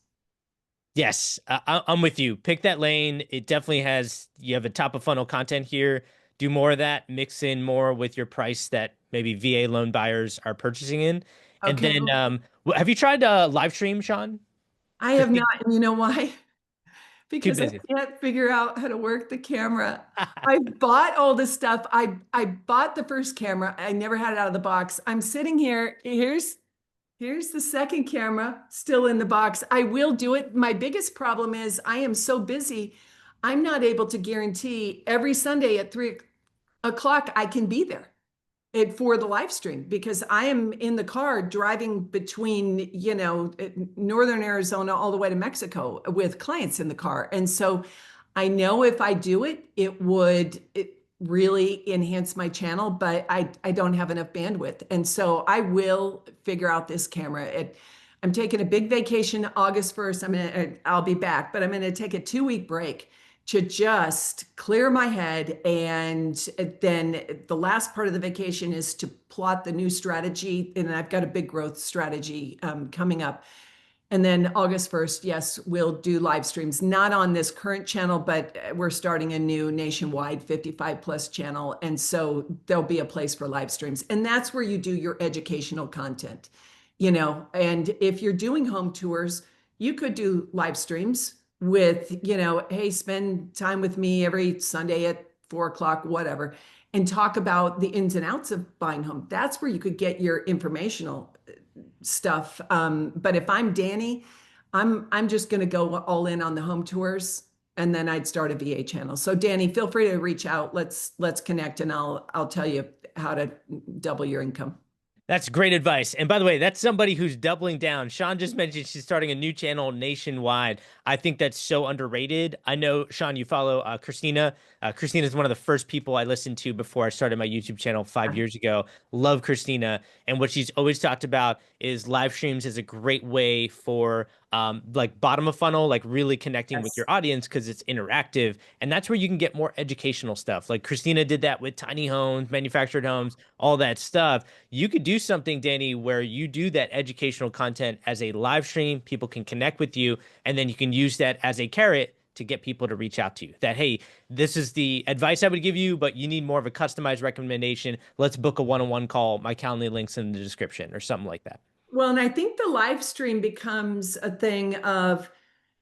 Yes, I'm with you. Pick that lane. It definitely has, you have a top of funnel content here. Do more of that, mix in more with your price that maybe VA loan buyers are purchasing in. And Okay. then, have you tried live stream, Shawn? I Because have not. And you know why? too Because I busy. can't figure out how to work the camera. I bought all this stuff. I bought the first camera. I never had it out of the box. I'm sitting here. Here's the second camera still in the box. I will do it. My biggest problem is I am so busy. I'm not able to guarantee every Sunday at 3 o'clock I can be there. it for the live stream because I am in the car driving between, northern Arizona all the way to Mexico with clients in the car. And so I know if I do it, it would really enhance my channel, but I don't have enough bandwidth. And so I will figure out this camera. I'm taking a big vacation August 1st. I'll be back, but I'm going to take a 2-week break to just clear my head. And then the last part of the vacation is to plot the new strategy. And I've got a big growth strategy coming up. And then August 1st, yes, we'll do live streams, not on this current channel, but we're starting a new nationwide 55 plus channel. And so there'll be a place for live streams. And that's where you do your educational content, and if you're doing home tours, you could do live streams with, hey, spend time with me every Sunday at 4 o'clock, whatever, and talk about the ins and outs of buying home. That's where you could get your informational stuff. But if I'm Danny, I'm just going to go all in on the home tours, and then I'd start a VA channel. So Danny, feel free to reach out. Let's connect, and I'll tell you how to double your income. That's great advice. And by the way, that's somebody who's doubling down. Shawn just mentioned she's starting a new channel nationwide. I think that's so underrated. I know, Shawn, you follow Christina. Christina is one of the first people I listened to before I started my YouTube channel 5 years ago. Love Christina. And what she's always talked about is live streams is a great way for like bottom of funnel, like really connecting with your audience because it's interactive. And that's where you can get more educational stuff. Like Christina did that with tiny homes, manufactured homes, all that stuff. You could do something, Danny, where you do that educational content as a live stream. People can connect with you, and then you can use that as a carrot to get people to reach out to you. That, hey, this is the advice I would give you, but you need more of a customized recommendation. Let's book a one-on-one call. My Calendly link's in the description or something like that. Well, and I think the live stream becomes a thing of,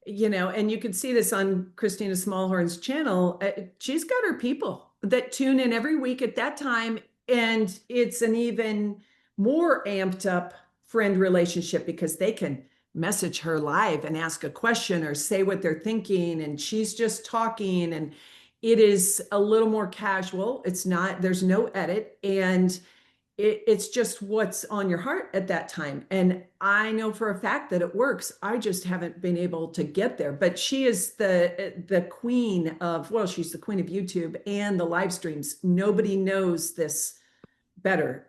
and you can see this on Christina Smallhorn's channel. She's got her people that tune in every week at that time. And it's an even more amped up friend relationship because they can message her live and ask a question or say what they're thinking. And she's just talking. And it is a little more casual. There's no edit. And it's just what's on your heart at that time. And I know for a fact that it works. I just haven't been able to get there. But she is the queen of, well, she's the queen of YouTube and the live streams. Nobody knows this better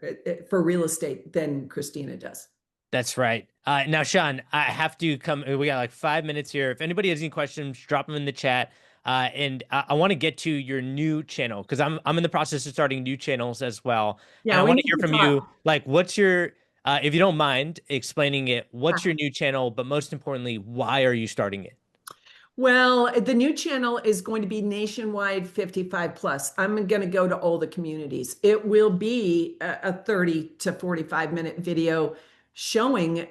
for real estate than Christina does. That's right. Now, Shawn, I have to come. We got like 5 minutes here. If anybody has any questions, drop them in the chat. And I want to get to your new channel because I'm in the process of starting new channels as well. Yeah, and I we want need to hear to from talk. you. Like, what's your, if you don't mind explaining it, what's your new channel? But most importantly, why are you starting it? Well, the new channel is going to be nationwide 55 plus. I'm going to go to all the communities. It will be a 30 to 45 minute video showing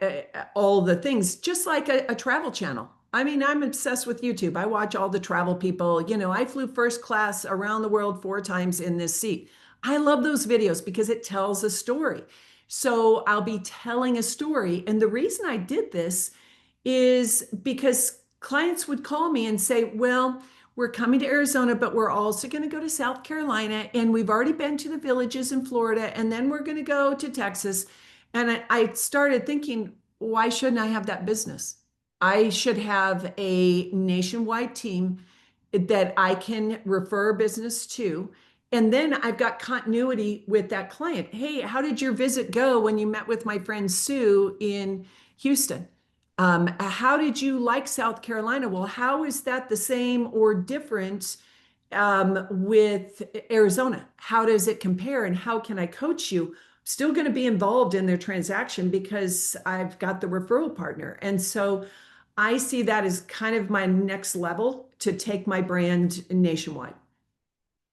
all the things, just like a travel channel. I mean, I'm obsessed with YouTube. I watch all the travel people. I flew first class around the world 4 times in this seat. I love those videos because it tells a story. So I'll be telling a story. And the reason I did this is because clients would call me and say, well, we're coming to Arizona, but we're also going to go to South Carolina. And we've already been to the villages in Florida. And then we're going to go to Texas. And I started thinking, why shouldn't I have that business? I should have a nationwide team that I can refer business to. And then I've got continuity with that client. Hey, how did your visit go when you met with my friend Sue in Houston? How did you like South Carolina? Well, how is that the same or different with Arizona? How does it compare and how can I coach you? Still going to be involved in their transaction because I've got the referral partner. And so I see that as kind of my next level to take my brand nationwide.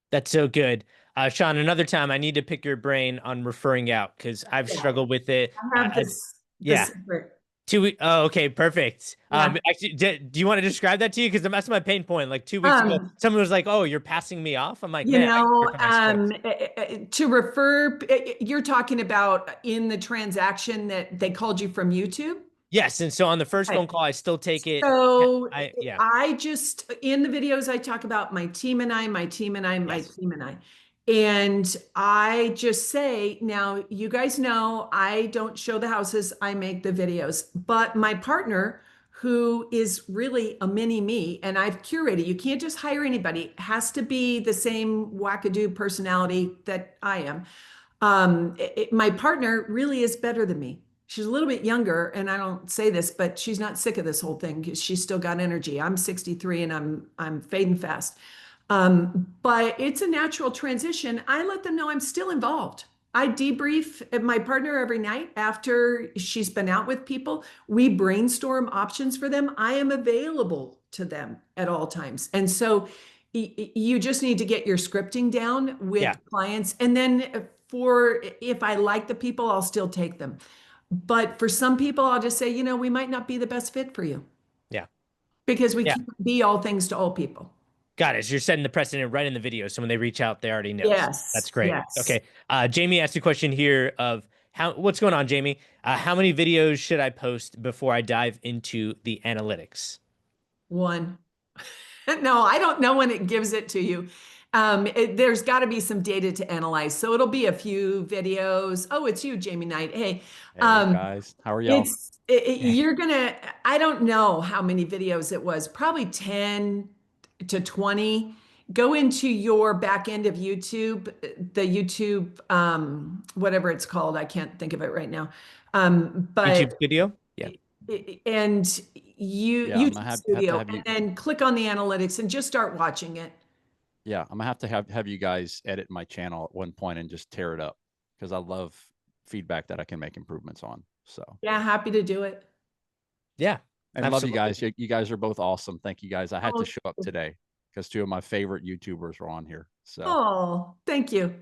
That's so good. Shawn, another time I need to pick your brain on referring out because I've struggled with it. I have this secret. 2 weeks. Oh, okay, perfect. Yeah. Actually, do you want to describe that to you? Because that's my pain point. Like 2 weeks ago, someone was like, "Oh, you're passing me off." I'm like, "Man, I work on my script." To refer, you're talking about in the transaction that they called you from YouTube? Yes, and so on the first phone call, I still take it. So Yeah. I just, in the videos, I talk about my team and I, my team and I, my team and I. And I just say, now you guys know I don't show the houses, I make the videos. But my partner, who is really a mini me, and I've curated, you can't just hire anybody, it has to be the same wackadoo personality that I am. My partner really is better than me. She's a little bit younger, and I don't say this, but she's not sick of this whole thing because she's still got energy. I'm 63 and I'm fading fast. But it's a natural transition. I let them know I'm still involved. I debrief my partner every night after she's been out with people. We brainstorm options for them. I am available to them at all times. And so you just need to get your scripting down Yeah. with clients. And then for if I like the people, I'll still take them. But for some people, I'll just say, we might not be the best fit for you Yeah. because we Yeah. can't be all things to all people. Got it. So you're setting the precedent right in the video. So when they reach out, they already know. Yes. That's great. Yes. Okay. Jamie asked a question here of what's going on, Jamie? How many videos should I post before I dive into the analytics? One. No, I don't know when it gives it to you. There's got to be some data to analyze. So it'll be a few videos. Oh, it's you, Jamie Knight. Hey, Hey guys, how are y'all? you're gonna, I don't know how many videos it was, probably 10 to 20. Go into your back end of YouTube, the YouTube, whatever it's called. I can't think of it right now. But YouTube video? Yeah. and Yeah, I'm YouTube gonna have to Studio, have you. and then click on the analytics and just start watching it. Yeah, I'm gonna have you guys edit my channel at one point and just tear it up because I love feedback that I can make improvements on. So Yeah, happy to do it. Yeah. and love you absolutely. guys. You guys are both awesome. Thank you guys. I had Oh, to show up today because two of my favorite YouTubers were on here. So Oh, thank you.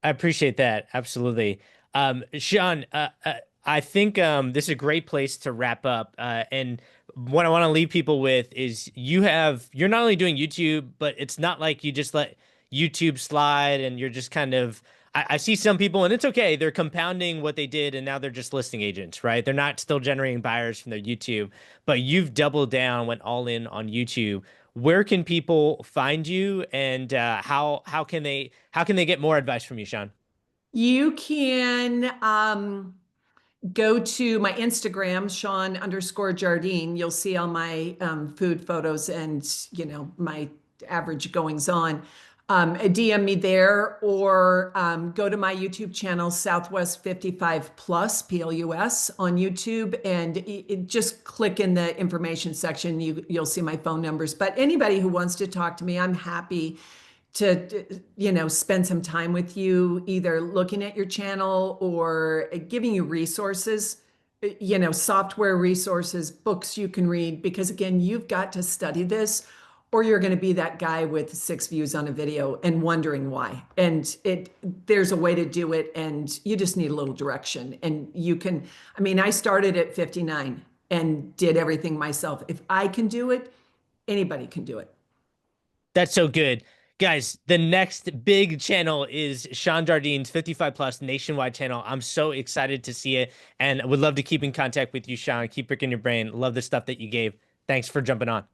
I appreciate that. Absolutely. Shawn, I think this is a great place to wrap up. And what I want to leave people with is you're not only doing YouTube, but it's not like you just let YouTube slide and you're just kind of, I see some people, and it's okay, they're compounding what they did and now they're just listing agents, right? They're not still generating buyers from their YouTube, but you've doubled down, went all in on YouTube. Where can people find you, and how can they get more advice from you, Shawn? You can go to my Instagram, Shawn_Jardine. You'll see all my food photos and my average goings on. DM me there, or go to my YouTube channel, Southwest 55 Plus Plus on YouTube, and just click in the information section. You'll see my phone numbers. But anybody who wants to talk to me, I'm happy to spend some time with you, either looking at your channel or giving you resources, software resources, books you can read, because again, you've got to study this, or you're going to be that guy with 6 views on a video and wondering why. And there's a way to do it, and you just need a little direction. And I started at 59 and did everything myself. If I can do it, anybody can do it. That's so good. Guys, the next big channel is Shawn Jardine's 55 Plus nationwide channel. I'm so excited to see it, and would love to keep in contact with you, Shawn. Keep picking your brain. Love the stuff that you gave. Thanks for jumping on.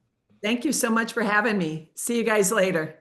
Thank you so much for having me. See you guys later.